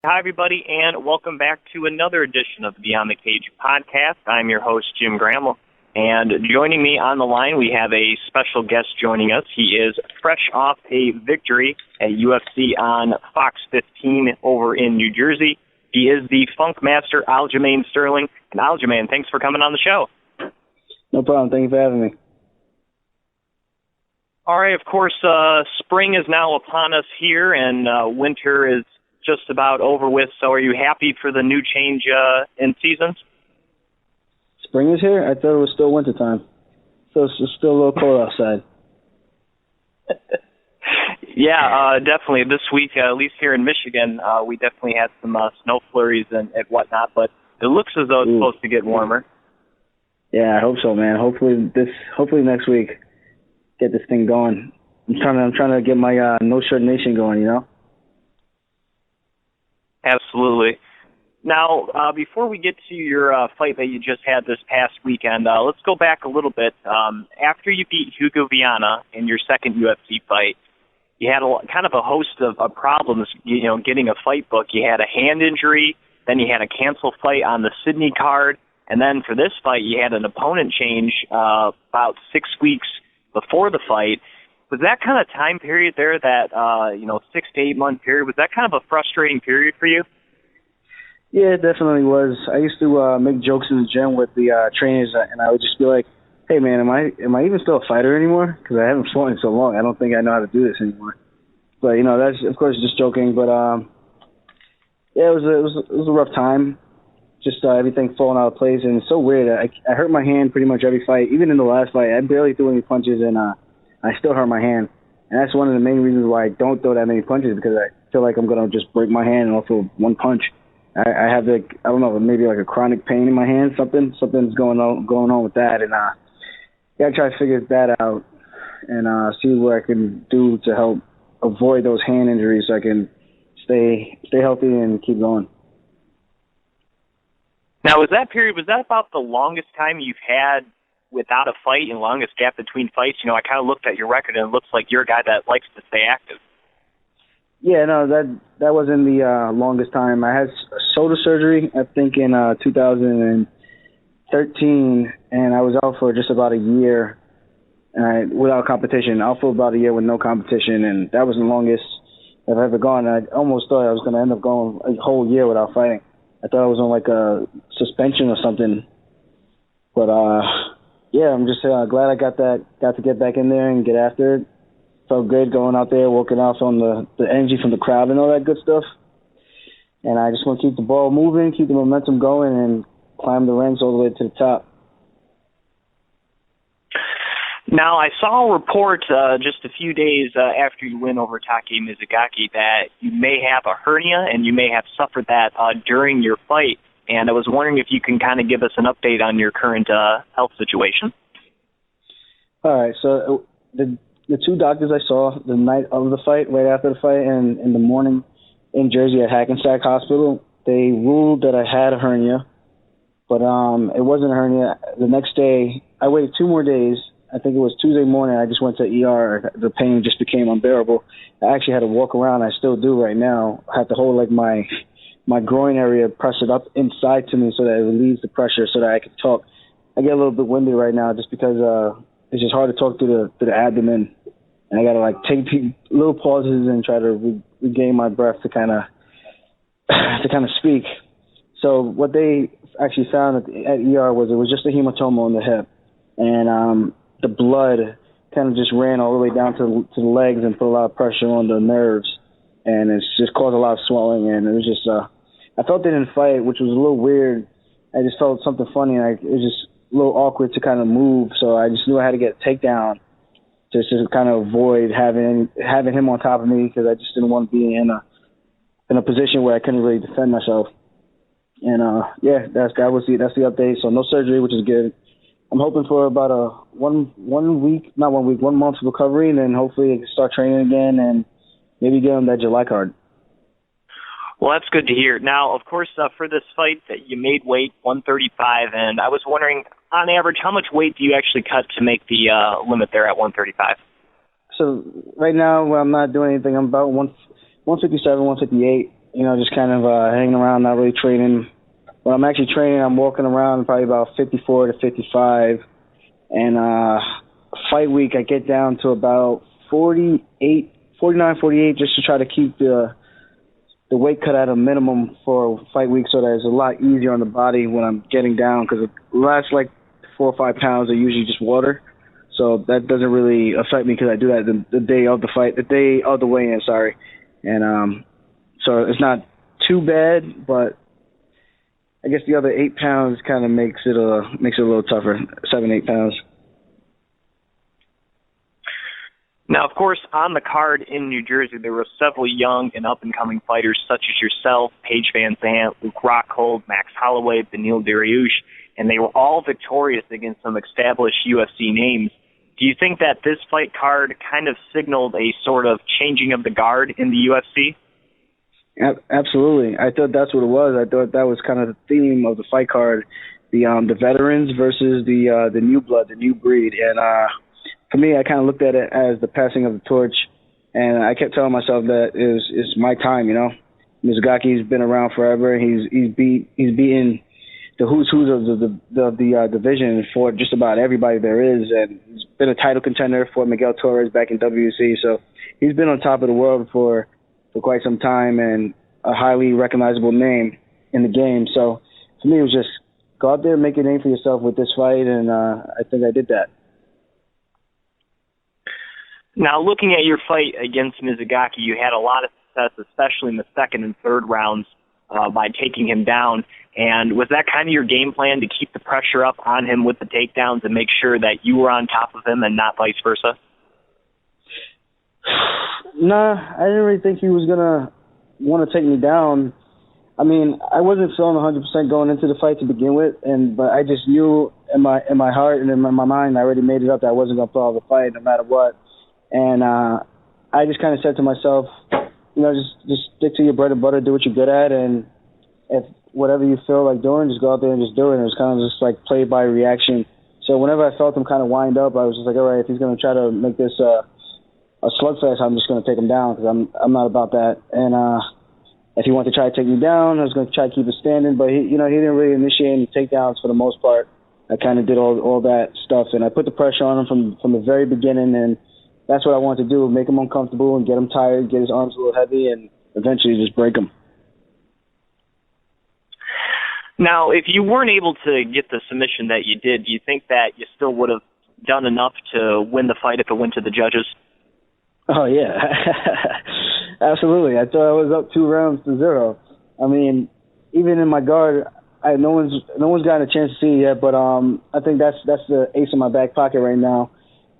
Hi, everybody, and welcome back to another edition of the Beyond the Cage podcast. I'm your host, Jim Gramble, and joining me on the line, we have a special guest joining us. He is fresh off a victory at UFC on Fox 15 over in New Jersey. He is the Funk Master, Aljamain Sterling. And Aljamain, thanks for coming on the show. No problem. Thank you for having me. All right, of course, spring is now upon us here, and winter is just about over with. So are you happy for the new change in seasons? Spring is here? I thought it was still wintertime. So it's still a little cold outside. Yeah, definitely. This week, at least here in Michigan, we definitely had some snow flurries and whatnot, but it looks as though it's supposed to get warmer. Yeah, I hope so, man. Hopefully next week, get this thing going. I'm trying to get my No Shirt Nation going, you know? Absolutely. Now, before we get to your fight that you just had this past weekend, let's go back a little bit. After you beat Hugo Viana in your second UFC fight, you had kind of a host of problems, getting a fight book. You had a hand injury, then you had a cancel fight on the Sydney card, and then for this fight, you had an opponent change about 6 weeks before the fight. Was that kind of time period there, that 6 to 8 month period, was that kind of a frustrating period for you? Yeah, it definitely was. I used to make jokes in the gym with the trainers, and I would just be like, "Hey, man, am I even still a fighter anymore? Because I haven't fought in so long. I don't think I know how to do this anymore." But that's of course just joking. But yeah, it was a rough time. Just everything falling out of place, and it's so weird. I hurt my hand pretty much every fight. Even in the last fight, I barely threw any punches, and I still hurt my hand. And that's one of the main reasons why I don't throw that many punches, because I feel like I'm going to just break my hand and I'll throw one punch. I have I don't know, maybe like a chronic pain in my hand, something's going on with that. And gotta try to figure that out and see what I can do to help avoid those hand injuries so I can stay healthy and keep going. Now, was that about the longest time you've had without a fight and longest gap between fights? I kind of looked at your record, and it looks like you're a guy that likes to stay active. Yeah, no, that wasn't the longest time. I had shoulder surgery, I think, in 2013, and I was out for just about a year without competition. Out for about a year with no competition, and that was the longest I've ever gone. I almost thought I was going to end up going a whole year without fighting. I thought I was on like a suspension or something. But yeah, I'm just glad I got to get back in there and get after it. Felt good going out there, working off on the energy from the crowd and all that good stuff. And I just want to keep the ball moving, keep the momentum going, and climb the ranks all the way to the top. Now, I saw a report just a few days after you win over Taki Mizugaki that you may have a hernia, and you may have suffered that during your fight. And I was wondering if you can kind of give us an update on your current health situation. All right, so the two doctors I saw the night of the fight, right after the fight, and in the morning in Jersey at Hackensack Hospital, they ruled that I had a hernia, but it wasn't a hernia. The next day, I waited 2 more days. I think it was Tuesday morning. I just went to ER. The pain just became unbearable. I actually had to walk around. I still do right now. I have to hold like my groin area, press it up inside to me so that it relieves the pressure so that I can talk. I get a little bit winded right now just because it's just hard to talk through the abdomen. And I got to like take little pauses and try to regain my breath to kind of speak. So what they actually found at ER was it was just a hematoma on the hip. And the blood kind of just ran all the way down to the legs and put a lot of pressure on the nerves. And it's just caused a lot of swelling. And it was just, I felt it in the fight, which was a little weird. I just felt something funny. It was just a little awkward to kind of move. So I just knew I had to get a takedown just to kind of avoid having him on top of me, because I just didn't want to be in a position where I couldn't really defend myself. And yeah, that's the update. So no surgery, which is good. I'm hoping for about a 1 month recovery, and then hopefully I can start training again and maybe get on that July card. Well, that's good to hear. Now, of course, for this fight, that you made weight 135, and I was wondering, on average, how much weight do you actually cut to make the limit there at 135? So right now, I'm not doing anything. I'm about 157, 158. just kind of hanging around, not really training. When I'm actually training, I'm walking around probably about 54 to 55. And fight week, I get down to about 49, 48, just to try to keep the weight cut at a minimum for fight week so that it's a lot easier on the body when I'm getting down, because the last, 4 or 5 pounds are usually just water. So that doesn't really affect me because I do that the day of the fight, the day of the weigh-in, sorry. And so it's not too bad, but I guess the other 8 pounds kind of makes it a little tougher, 7, 8 pounds. Now, of course, on the card in New Jersey, there were several young and up-and-coming fighters such as yourself, Paige Van Zandt, Luke Rockhold, Max Holloway, Beneil Dariush, and they were all victorious against some established UFC names. Do you think that this fight card kind of signaled a sort of changing of the guard in the UFC? Absolutely. I thought that's what it was. I thought that was kind of the theme of the fight card, the veterans versus the new blood, the new breed. And for me, I kind of looked at it as the passing of the torch, and I kept telling myself that it's my time. Mizugaki's been around forever. He's beaten the who's of the division for just about everybody there is, and he's been a title contender for Miguel Torres back in WC. So he's been on top of the world for quite some time and a highly recognizable name in the game. So for me, it was just go out there and make a name for yourself with this fight, and I think I did that. Now, looking at your fight against Mizugaki, you had a lot of success, especially in the second and third rounds, by taking him down. And was that kind of your game plan, to keep the pressure up on him with the takedowns and make sure that you were on top of him and not vice versa? Nah, I didn't really think he was going to want to take me down. I mean, I wasn't feeling 100% going into the fight to begin with, but I just knew in my heart and in my mind, I already made it up that I wasn't going to throw out the fight no matter what. And I just kind of said to myself, just stick to your bread and butter, do what you're good at, and if whatever you feel like doing, just go out there and just do it. And it was kind of just like play by reaction. So whenever I felt him kind of wind up, I was just like, all right, if he's going to try to make this a slugfest, I'm just going to take him down, because I'm not about that. And if he wanted to try to take me down, I was going to try to keep it standing. But he didn't really initiate any takedowns for the most part. I kind of did all that stuff, and I put the pressure on him from the very beginning, and that's what I wanted to do, make him uncomfortable and get him tired, get his arms a little heavy, and eventually just break him. Now, if you weren't able to get the submission that you did, do you think that you still would have done enough to win the fight if it went to the judges? Oh, yeah. Absolutely. I thought I was up 2-0. I mean, even in my guard, no one's gotten a chance to see it yet, but I think that's the ace in my back pocket right now.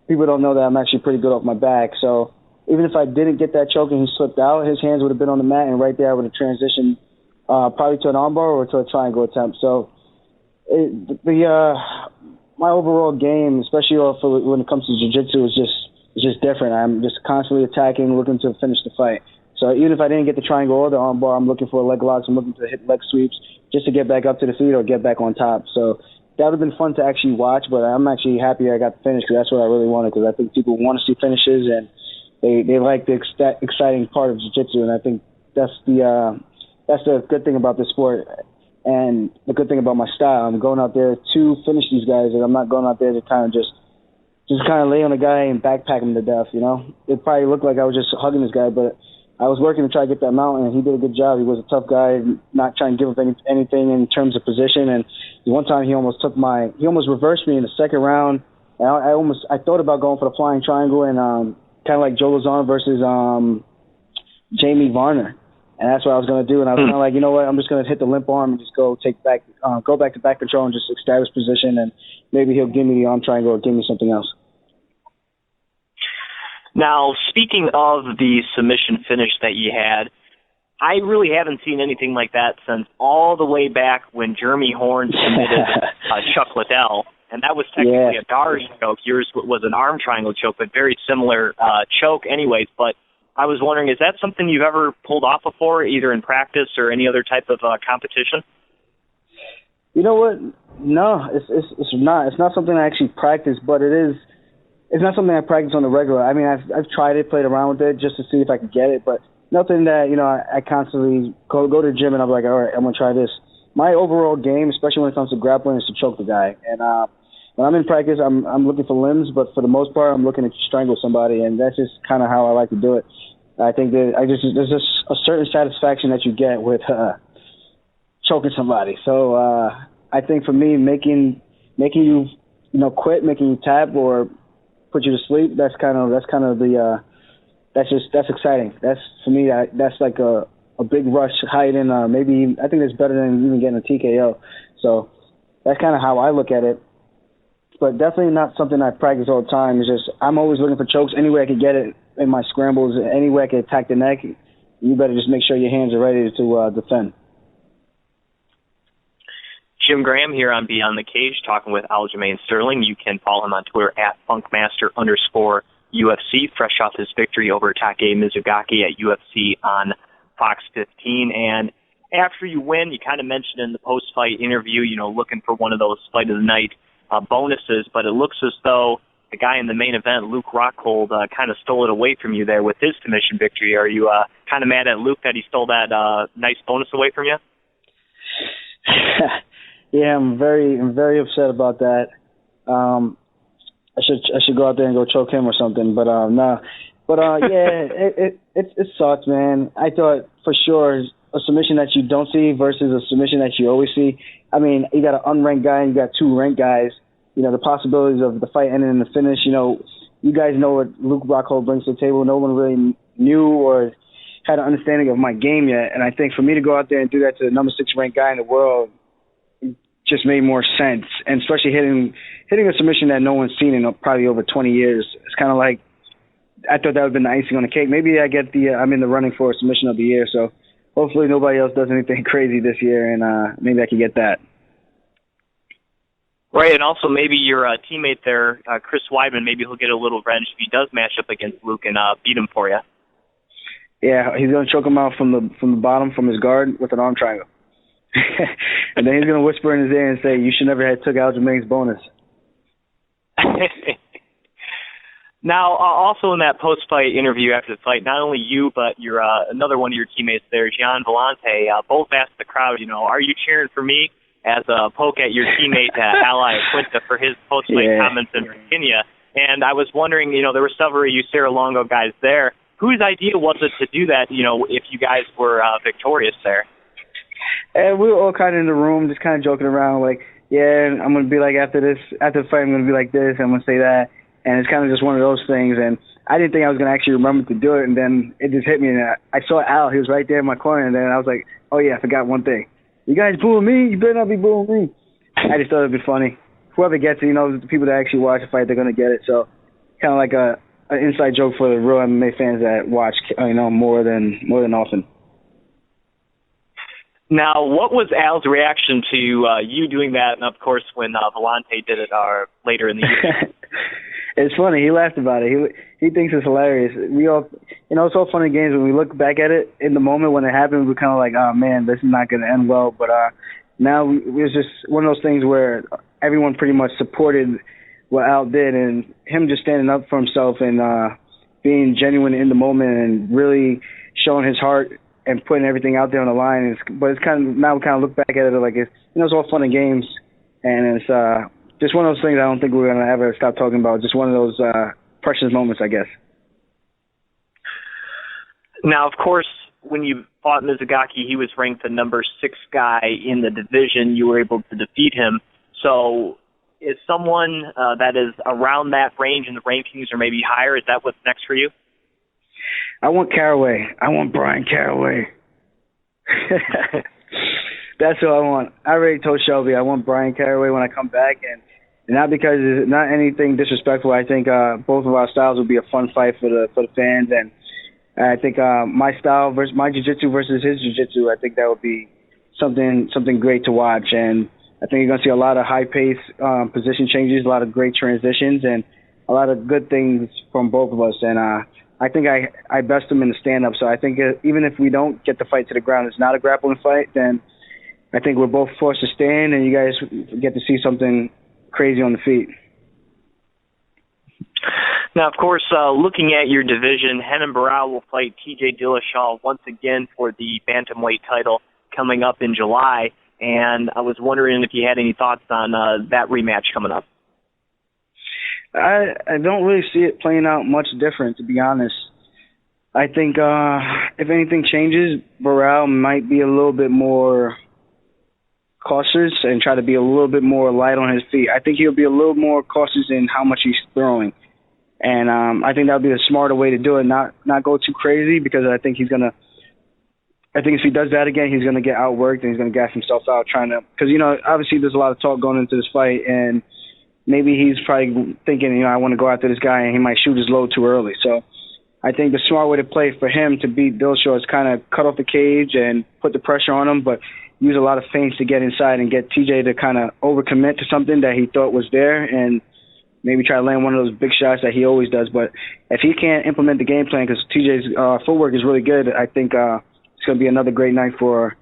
People don't know that I'm actually pretty good off my back. So even if I didn't get that choke and he slipped out, his hands would have been on the mat, and right there I would have transitioned probably to an armbar or to a triangle attempt. So my overall game, especially when it comes to jiu-jitsu, is just different. I'm just constantly attacking, looking to finish the fight. So even if I didn't get the triangle or the armbar, I'm looking for leg locks. I'm looking to hit leg sweeps just to get back up to the feet or get back on top. So that would have been fun to actually watch, but I'm actually happy I got the finish, because that's what I really wanted, because I think people want to see finishes, and they like the exciting part of jiu-jitsu, and I think that's the good thing about this sport and the good thing about my style. I'm going out there to finish these guys, and I'm not going out there to kind of just kind of lay on a guy and backpack him to death, It probably looked like I was just hugging this guy, but I was working to try to get that mount, and he did a good job. He was a tough guy, not trying to give up anything in terms of position. And one time he almost reversed me in the second round. And I thought about going for the flying triangle and kind of like Joe Lozano versus Jamie Varner. And that's what I was going to do. And I was kind of like, you know what, I'm just going to hit the limp arm and just go back to back control and just establish position, and maybe he'll give me the arm triangle or give me something else. Now, speaking of the submission finish that you had, I really haven't seen anything like that since all the way back when Jeremy Horn submitted Chuck Liddell, and that was technically a Dari choke. Yours was an arm triangle choke, but very similar choke anyways. But I was wondering, is that something you've ever pulled off before, either in practice or any other type of competition? You know what? No, it's not. It's not something I actually practice, but it is. It's not something I practice on the regular. I mean, I've tried it, played around with it just to see if I could get it, but nothing that, you know, I constantly go to the gym and I'm like, all right, I'm going to try this. My overall game, especially when it comes to grappling, is to choke the guy. And when I'm in practice, I'm looking for limbs, but for the most part, I'm looking to strangle somebody, and that's just kind of how I like to do it. I think that there's just a certain satisfaction that you get with choking somebody. So I think for me, making you, you know, quit, making you tap or put you to sleep, that's exciting. That's, for me, that's like a big rush hiding. Maybe I think it's better than even getting a TKO. So that's kind of how I look at it. But definitely not something I practice all the time. It's just I'm always looking for chokes any way I could get it in my scrambles, any way I could attack the neck. You better just make sure your hands are ready to defend. Jim Graham here on Beyond the Cage, talking with Aljamain Sterling. You can follow him on Twitter at @Funkmaster_UFC, fresh off his victory over Take Mizugaki at UFC on Fox 15. And after you win, you kind of mentioned in the post-fight interview, you know, looking for one of those fight of the night bonuses, but it looks as though the guy in the main event, Luke Rockhold, kind of stole it away from you there with his submission victory. Are you kind of mad at Luke that he stole that nice bonus away from you? Yeah, I'm very upset about that. I should go out there and go choke him or something, but no. But yeah, it sucks, man. I thought for sure a submission that you don't see versus a submission that you always see. I mean, you got an unranked guy and you got two ranked guys. You know, the possibilities of the fight ending in the finish, you know, you guys know what Luke Rockhold brings to the table. No one really knew or had an understanding of my game yet. And I think for me to go out there and do that to the number 6 ranked guy in the world just made more sense. And especially hitting a submission that no one's seen in probably over 20 years. It's kind of like, I thought that would have been the icing on the cake. Maybe I get I'm in the running for a submission of the year. So hopefully nobody else does anything crazy this year, and maybe I can get that. Right, and also maybe your teammate there, Chris Weidman, maybe he'll get a little revenge if he does match up against Luke and beat him for you. Yeah, he's going to choke him out from the bottom, from his guard, with an arm triangle. And then he's going to whisper in his ear and say, you should never have took Aljamain's bonus. Now, also in that post-fight interview after the fight, not only you, but your another one of your teammates there, Gian Vellante, both asked the crowd, you know, are you cheering for me as a poke at your teammate, Ally Quinta, for his post-fight comments in Virginia? And I was wondering, you know, there were several of you Cerro Longo guys there. Whose idea was it to do that, you know, if you guys were victorious there? And we were all kind of in the room, just kind of joking around, like, yeah, I'm going to be like, after the fight, I'm going to be like this, I'm going to say that. And it's kind of just one of those things. And I didn't think I was going to actually remember to do it. And then it just hit me. And I saw Al. He was right there in my corner. And then I was like, oh, yeah, I forgot one thing. You guys booing me? You better not be booing me. I just thought it would be funny. Whoever gets it, you know, the people that actually watch the fight, they're going to get it. So kind of like an inside joke for the real MMA fans that watch, you know, more than often. Now, what was Al's reaction to you doing that? And, of course, when Vellante did it later in the year? It's funny. He laughed about it. He thinks it's hilarious. We all, you know, it's all fun and games. When we look back at it in the moment when it happened, we're kind of like, oh man, this is not going to end well. But now it was just one of those things where everyone pretty much supported what Al did, and him just standing up for himself and being genuine in the moment and really showing his heart and putting everything out there on the line. But it's kind of, now we kind of look back at it like it's, you know, it's all fun and games, and it's just one of those things I don't think we're going to ever stop talking about. Just one of those precious moments, I guess. Now, of course, when you fought Mizugaki, he was ranked the number 6 guy in the division. You were able to defeat him. So is someone that is around that range in the rankings or maybe higher, is that what's next for you? I want Caraway. I want Brian Caraway. That's what I want. I already told Shelby I want Brian Caraway when I come back, and not because it's not anything disrespectful. I think both of our styles will be a fun fight for the fans, and I think my style versus my jiu-jitsu versus his jiu-jitsu, I think that would be something great to watch. And I think you're going to see a lot of high-paced position changes, a lot of great transitions, and a lot of good things from both of us. And I think I best him in the stand-up. So I think even if we don't get the fight to the ground, it's not a grappling fight, then I think we're both forced to stand, and you guys get to see something crazy on the feet. Now, of course, looking at your division, Renan Burrell will fight T.J. Dillashaw once again for the bantamweight title coming up in July. And I was wondering if you had any thoughts on that rematch coming up. I don't really see it playing out much different, to be honest. I think if anything changes, Burrell might be a little bit more cautious and try to be a little bit more light on his feet. I think he'll be a little more cautious in how much he's throwing. And I think that would be the smarter way to do it, not go too crazy, because I think if he does that again, he's going to get outworked and he's going to gas himself out trying to – because, obviously there's a lot of talk going into this fight, and maybe he's probably thinking, I want to go after this guy, and he might shoot his load too early. So I think the smart way to play for him to beat Dillashaw is kind of cut off the cage and put the pressure on him, but use a lot of feints to get inside and get TJ to kind of overcommit to something that he thought was there, and maybe try to land one of those big shots that he always does. But if he can't implement the game plan, because TJ's footwork is really good, I think it's going to be another great night for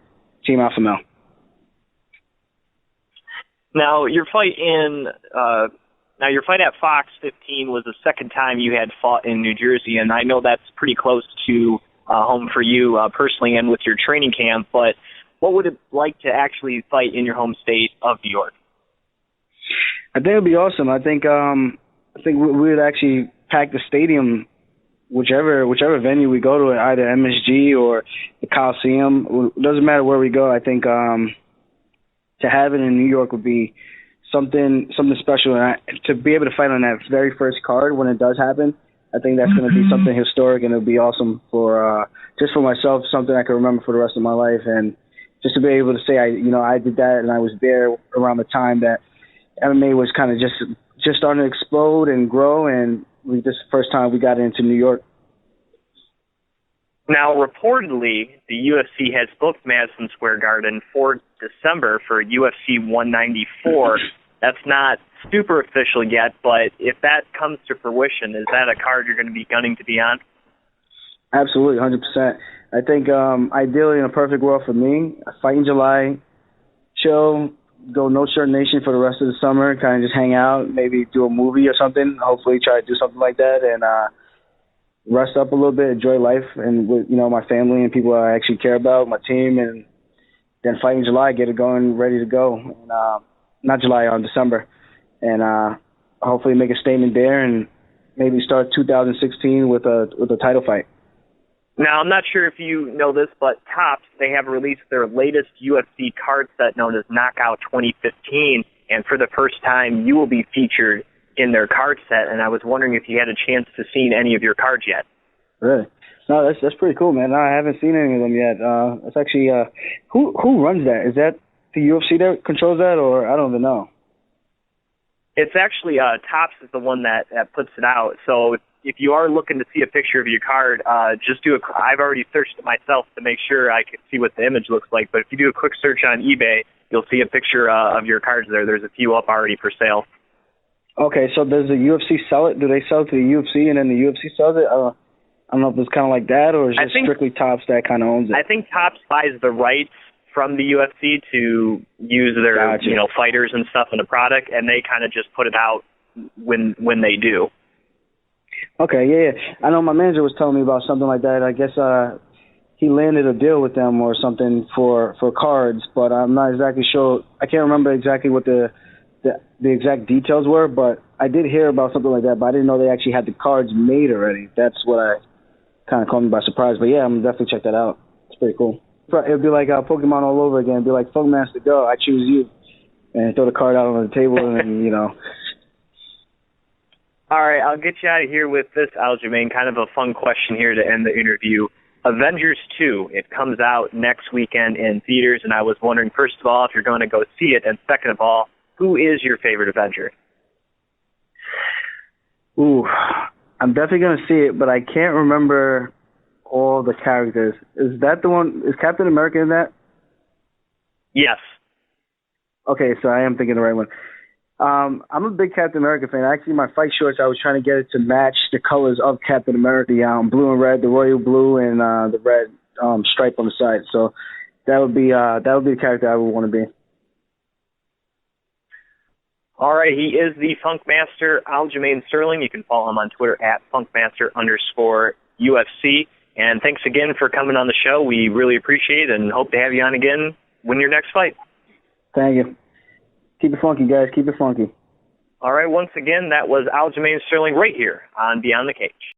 Team Alpha Male. Now, your fight at Fox 15 was the second time you had fought in New Jersey, and I know that's pretty close to home for you personally and with your training camp, but what would it like to actually fight in your home state of New York? I think it would be awesome. I think we would actually pack the stadium, whichever venue we go to, either MSG or the Coliseum. It doesn't matter where we go. I think to have it in New York would be something special. And to be able to fight on that very first card when it does happen, I think that's going to be something historic, and it would be awesome for just for myself, something I can remember for the rest of my life, and just to be able to say I did that, and I was there around the time that MMA was kind of just starting to explode and grow, and this is the first time we got into New York. Now, reportedly, the UFC has booked Madison Square Garden for December for UFC 194. That's not super official yet, but if that comes to fruition, is that a card you're going to be gunning to be on? Absolutely, 100%. I think ideally in a perfect world for me, a fight in July, chill, go No Shirt Nation for the rest of the summer, kind of just hang out, maybe do a movie or something, hopefully try to do something like that, and rest up a little bit, enjoy life, and with my family and people I actually care about, my team, and then fight in July, get it going, ready to go. And, not July, on December, and hopefully make a statement there, and maybe start 2016 with a title fight. Now, I'm not sure if you know this, but Topps, they have released their latest UFC card set known as Knockout 2015, and for the first time, you will be featured in their card set, and I was wondering if you had a chance to see any of your cards yet. Really? No, that's pretty cool, man. No, I haven't seen any of them yet. It's actually who runs that? Is that the UFC that controls that, or I don't even know? It's actually Topps is the one that puts it out. So if you are looking to see a picture of your card, just I've already searched it myself to make sure I can see what the image looks like. But if you do a quick search on eBay, you'll see a picture of your cards there. There's a few up already for sale. Okay, so does the UFC sell it? Do they sell it to the UFC and then the UFC sells it? I don't know if it's kind of like that, or is it strictly Topps that kind of owns it? I think Topps buys the rights from the UFC to use their fighters and stuff in the product, and they kind of just put it out when they do. Okay, yeah. I know my manager was telling me about something like that. I guess he landed a deal with them or something for cards, but I'm not exactly sure. I can't remember exactly what the exact details were, but I did hear about something like that, but I didn't know they actually had the cards made already. That's what I kind of caught me by surprise. But yeah, I'm definitely check that out. It's pretty cool. It would be like Pokemon all over again. It'd be like, Funkmaster, go, I choose you. And throw the card out on the table and then, All right, I'll get you out of here with this, Aljamain. Kind of a fun question here to end the interview. Avengers 2, it comes out next weekend in theaters, and I was wondering, first of all, if you're going to go see it, and second of all, who is your favorite Avenger? Ooh, I'm definitely going to see it, but I can't remember all the characters. Is that the one? Is Captain America in that? Yes. Okay, so I am thinking the right one. I'm a big Captain America fan. Actually, my fight shorts, I was trying to get it to match the colors of Captain America, the blue and red, the royal blue, and the red stripe on the side. So that would be the character I would want to be. All right, he is the Funkmaster Aljamain Sterling. You can follow him on Twitter at Funkmaster_UFC. And thanks again for coming on the show. We really appreciate it and hope to have you on again when your next fight. Thank you. Keep it funky, guys. Keep it funky. All right, once again, that was Aljamain Sterling right here on Beyond the Cage.